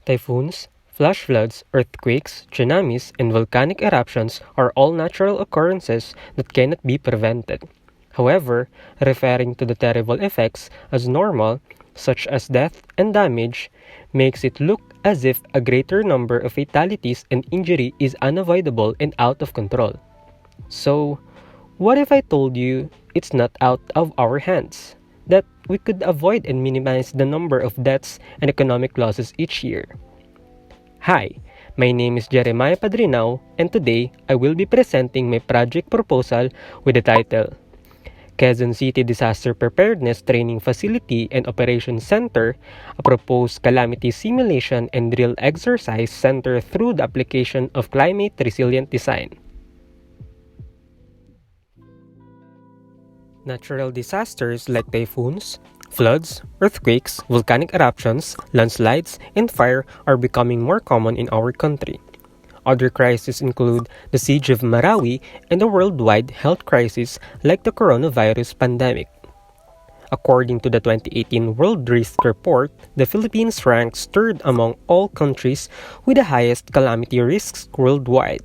Typhoons, flash floods, earthquakes, tsunamis, and volcanic eruptions are all natural occurrences that cannot be prevented. However, referring to the terrible effects as normal, such as death and damage, makes it look as if a greater number of fatalities and injury is unavoidable and out of control. So, what if I told you it's not out of our hands? That we could avoid and minimize the number of deaths and economic losses each year. Hi, my name is Jeremiah Padrinao, and today I will be presenting my project proposal with the title Quezon City Disaster Preparedness Training Facility and Operations Center, a proposed calamity simulation and drill exercise center through the application of climate resilient design. Natural disasters like typhoons, floods, earthquakes, volcanic eruptions, landslides, and fire are becoming more common in our country. Other crises include the siege of Marawi and a worldwide health crisis like the coronavirus pandemic. According to the 2018 World Risk Report, the Philippines ranks third among all countries with the highest calamity risks worldwide.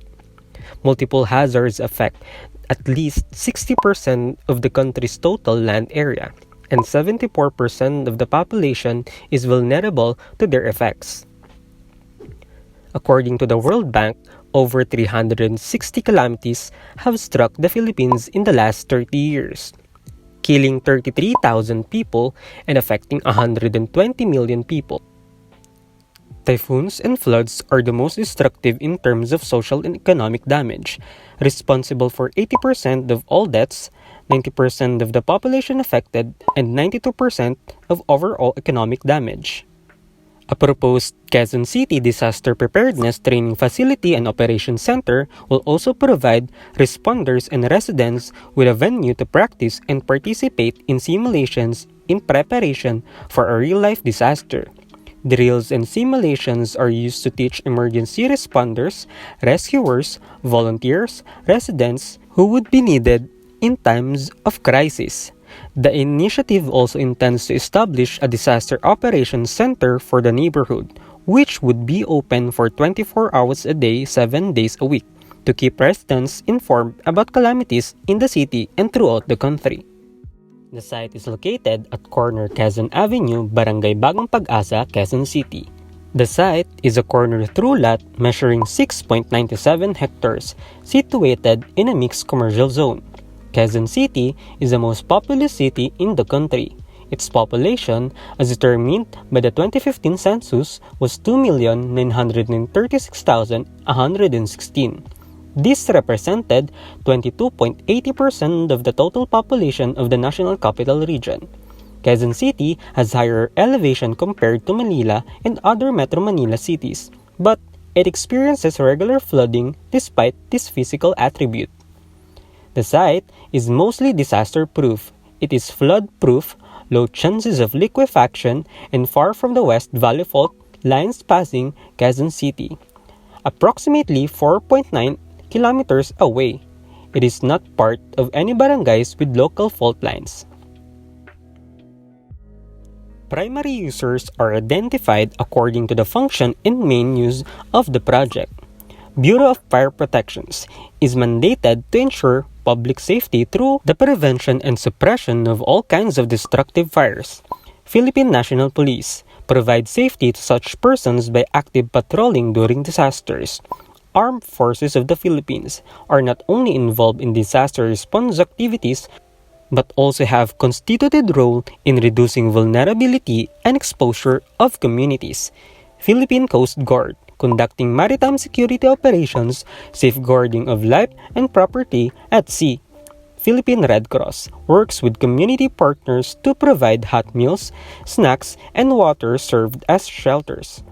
Multiple hazards affect at least 60% of the country's total land area, and 74% of the population is vulnerable to their effects. According to the World Bank, over 360 calamities have struck the Philippines in the last 30 years, killing 33,000 people and affecting 120 million people. Typhoons and floods are the most destructive in terms of social and economic damage, responsible for 80% of all deaths, 90% of the population affected, and 92% of overall economic damage. A proposed Quezon City Disaster Preparedness Training Facility and Operations Center will also provide responders and residents with a venue to practice and participate in simulations in preparation for a real-life disaster. Drills and simulations are used to teach emergency responders, rescuers, volunteers, residents who would be needed in times of crisis. The initiative also intends to establish a disaster operations center for the neighborhood, which would be open for 24 hours a day, 7 days a week, to keep residents informed about calamities in the city and throughout the country. The site is located at corner Quezon Avenue, Barangay Bagong Pag-asa, Quezon City. The site is a corner through lot measuring 6.97 hectares, situated in a mixed commercial zone. Quezon City is the most populous city in the country. Its population, as determined by the 2015 census, was 2,936,116. This represented 22.80% of the total population of the National Capital Region. Quezon City has higher elevation compared to Manila and other Metro Manila cities, but it experiences regular flooding despite this physical attribute. The site is mostly disaster-proof. It is flood-proof, low chances of liquefaction, and far from the West Valley Fault lines passing Quezon City, approximately 4.9 kilometers away. It is not part of any barangays with local fault lines. Primary users are identified according to the function and main use of the project. Bureau of Fire Protections is mandated to ensure public safety through the prevention and suppression of all kinds of destructive fires. Philippine National Police provides safety to such persons by active patrolling during disasters. Armed Forces of the Philippines are not only involved in disaster response activities but also have constituted role in reducing vulnerability and exposure of communities. Philippine Coast Guard conducting maritime security operations, safeguarding of life and property at sea. Philippine Red Cross works with community partners to provide hot meals, snacks, and water served as shelters.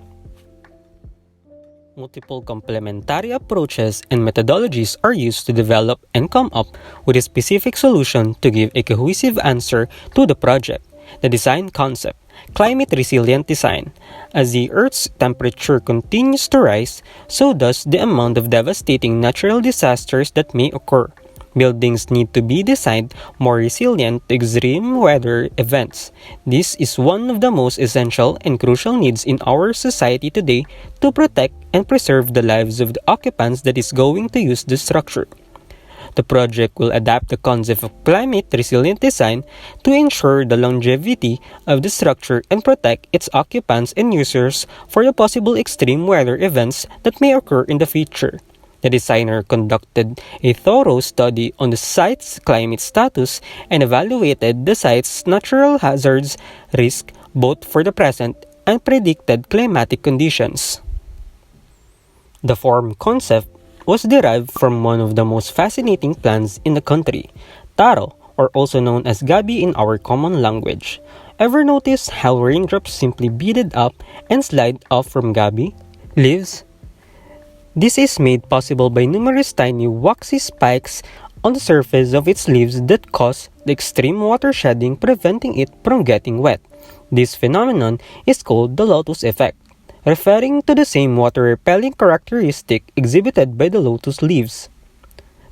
Multiple complementary approaches and methodologies are used to develop and come up with a specific solution to give a cohesive answer to the project. The design concept, climate resilient design. As the Earth's temperature continues to rise, so does the amount of devastating natural disasters that may occur. Buildings need to be designed more resilient to extreme weather events. This is one of the most essential and crucial needs in our society today to protect and preserve the lives of the occupants that is going to use the structure. The project will adapt the concept of climate-resilient design to ensure the longevity of the structure and protect its occupants and users for the possible extreme weather events that may occur in the future. The designer conducted a thorough study on the site's climate status and evaluated the site's natural hazards risk both for the present and predicted climatic conditions. The form concept was derived from one of the most fascinating plants in the country, taro, or also known as gabi in our common language. Ever notice how raindrops simply beaded up and slide off from gabi leaves? This is made possible by numerous tiny waxy spikes on the surface of its leaves that cause the extreme water shedding, preventing it from getting wet. This phenomenon is called the lotus effect, referring to the same water-repelling characteristic exhibited by the lotus leaves.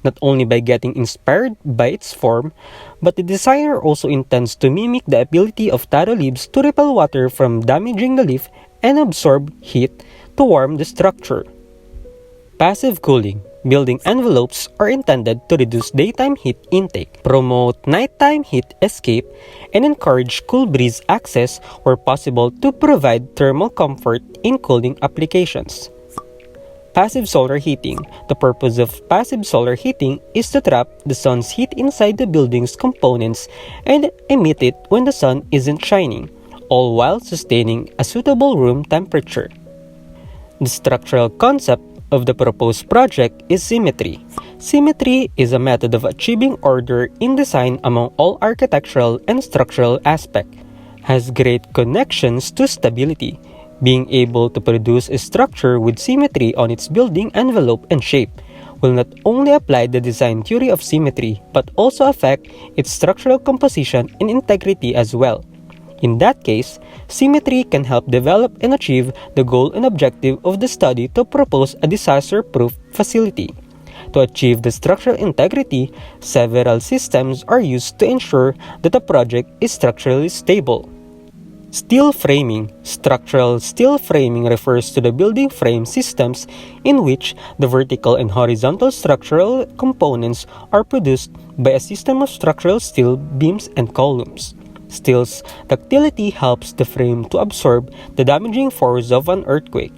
Not only by getting inspired by its form, but the designer also intends to mimic the ability of taro leaves to repel water from damaging the leaf and absorb heat to warm the structure. Passive cooling. Building envelopes are intended to reduce daytime heat intake, promote nighttime heat escape, and encourage cool breeze access where possible to provide thermal comfort in cooling applications. Passive solar heating. The purpose of passive solar heating is to trap the sun's heat inside the building's components and emit it when the sun isn't shining, all while sustaining a suitable room temperature. The structural concept of the proposed project is symmetry. Symmetry is a method of achieving order in design among all architectural and structural aspects, has great connections to stability. Being able to produce a structure with symmetry on its building envelope and shape will not only apply the design theory of symmetry but also affect its structural composition and integrity as well. In that case, symmetry can help develop and achieve the goal and objective of the study to propose a disaster-proof facility. To achieve the structural integrity, several systems are used to ensure that the project is structurally stable. Steel framing. Structural steel framing refers to the building frame systems in which the vertical and horizontal structural components are produced by a system of structural steel beams and columns. Steel's ductility helps the frame to absorb the damaging force of an earthquake.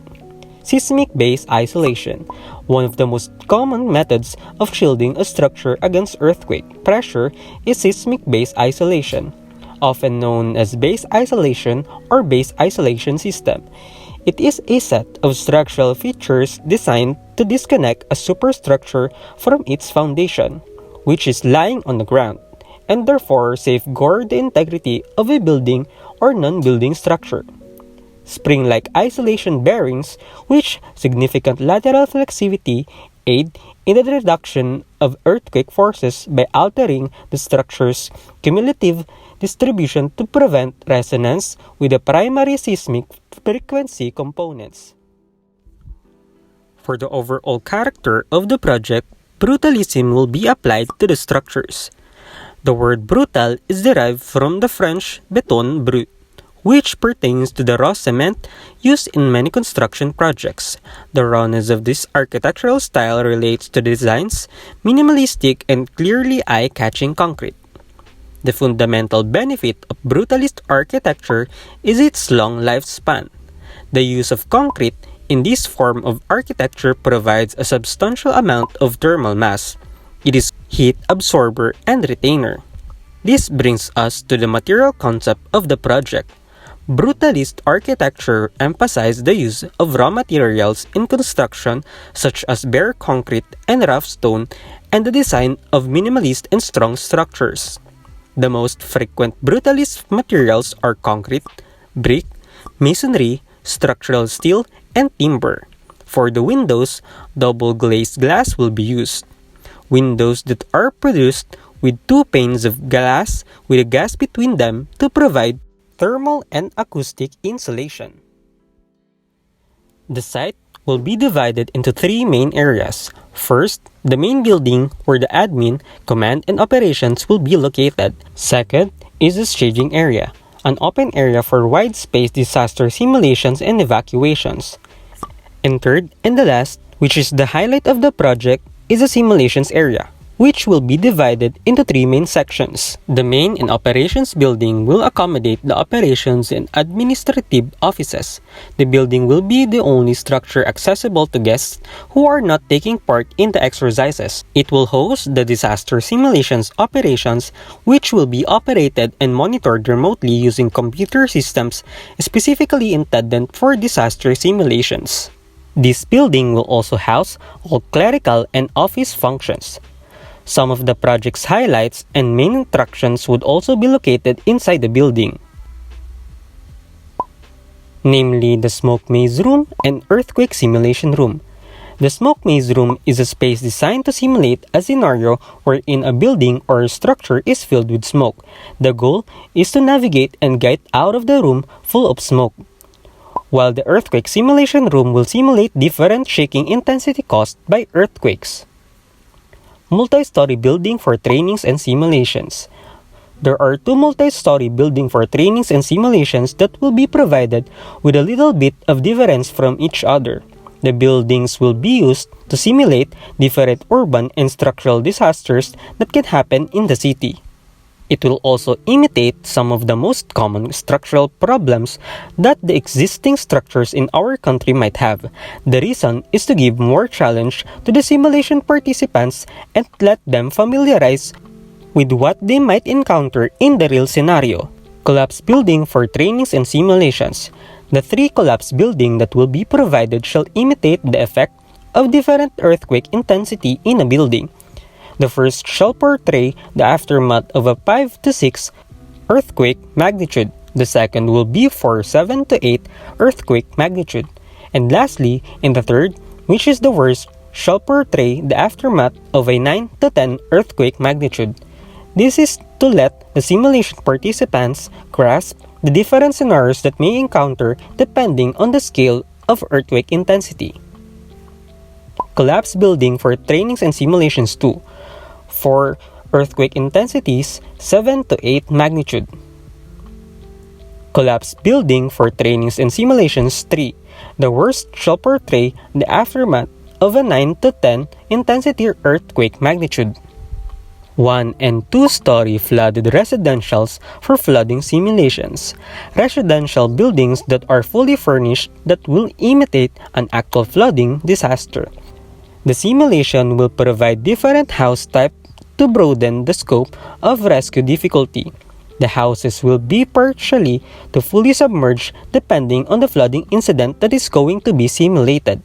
Seismic base isolation. One of the most common methods of shielding a structure against earthquake pressure is seismic base isolation, often known as base isolation or base isolation system. It is a set of structural features designed to disconnect a superstructure from its foundation, which is lying on the ground, and therefore safeguard the integrity of a building or non-building structure. Spring-like isolation bearings, which significant lateral flexivity, aid in the reduction of earthquake forces by altering the structure's cumulative distribution to prevent resonance with the primary seismic frequency components. For the overall character of the project, brutalism will be applied to the structures. The word brutal is derived from the French béton brut, which pertains to the raw cement used in many construction projects. The rawness of this architectural style relates to the design's minimalistic and clearly eye-catching concrete. The fundamental benefit of brutalist architecture is its long lifespan. The use of concrete in this form of architecture provides a substantial amount of thermal mass. It is heat absorber and retainer. This brings us to the material concept of the project. Brutalist architecture emphasized the use of raw materials in construction such as bare concrete and rough stone and the design of minimalist and strong structures. The most frequent brutalist materials are concrete, brick, masonry, structural steel, and timber. For the windows, double glazed glass will be used. Windows that are produced with two panes of glass with a gas between them to provide thermal and acoustic insulation. The site will be divided into three main areas. First, the main building where the admin, command, and operations will be located. Second is the staging area, an open area for wide-space disaster simulations and evacuations. And third, and the last, which is the highlight of the project, is the simulations area, which will be divided into three main sections. The main and operations building will accommodate the operations and administrative offices. The building will be the only structure accessible to guests who are not taking part in the exercises. It will host the disaster simulations operations, which will be operated and monitored remotely using computer systems specifically intended for disaster simulations. This building will also house all clerical and office functions. Some of the project's highlights and main attractions would also be located inside the building, namely the smoke maze room and earthquake simulation room. The smoke maze room is a space designed to simulate a scenario wherein a building or structure is filled with smoke. The goal is to navigate and get out of the room full of smoke, while the earthquake simulation room will simulate different shaking intensity caused by earthquakes. Multi-story building for trainings and simulations. There are two multi-story building for trainings and simulations that will be provided with a little bit of difference from each other. The buildings will be used to simulate different urban and structural disasters that can happen in the city. It will also imitate some of the most common structural problems that the existing structures in our country might have. The reason is to give more challenge to the simulation participants and let them familiarize with what they might encounter in the real scenario. Collapse building for trainings and simulations. The three collapse building that will be provided shall imitate the effect of different earthquake intensity in a building. The first shall portray the aftermath of a 5 to 6 earthquake magnitude. The second will be for 7 to 8 earthquake magnitude. And lastly, in the third, which is the worst, shall portray the aftermath of a 9 to 10 earthquake magnitude. This is to let the simulation participants grasp the different scenarios that may encounter depending on the scale of earthquake intensity. Collapse building for trainings and simulations 2. For earthquake intensities 7 to 8 magnitude. Collapse building for trainings and simulations 3. The worst shall portray the aftermath of a 9 to 10 intensity earthquake magnitude. 1 and 2 story flooded residentials for flooding simulations. Residential buildings that are fully furnished that will imitate an actual flooding disaster. The simulation will provide different house types to broaden the scope of rescue difficulty. The houses will be partially to fully submerged depending on the flooding incident that is going to be simulated.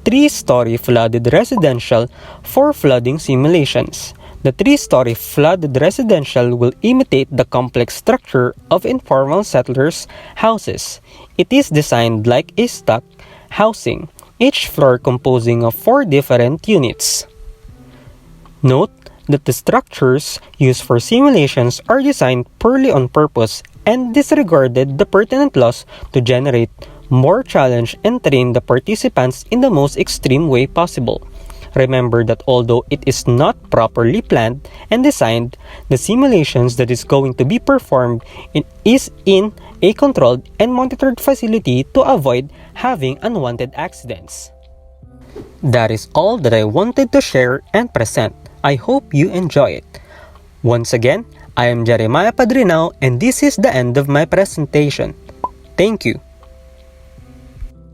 3-story flooded residential for flooding simulations. The 3-story flooded residential will imitate the complex structure of informal settlers' houses. It is designed like a stack housing, each floor composing of 4 different units. Note that the structures used for simulations are designed purely on purpose and disregarded the pertinent laws to generate more challenge and train the participants in the most extreme way possible. Remember that although it is not properly planned and designed, the simulations that is going to be performed is in a controlled and monitored facility to avoid having unwanted accidents. That is all that I wanted to share and present. I hope you enjoy it. Once again, I am Jeremiah Padrinao and this is the end of my presentation. Thank you.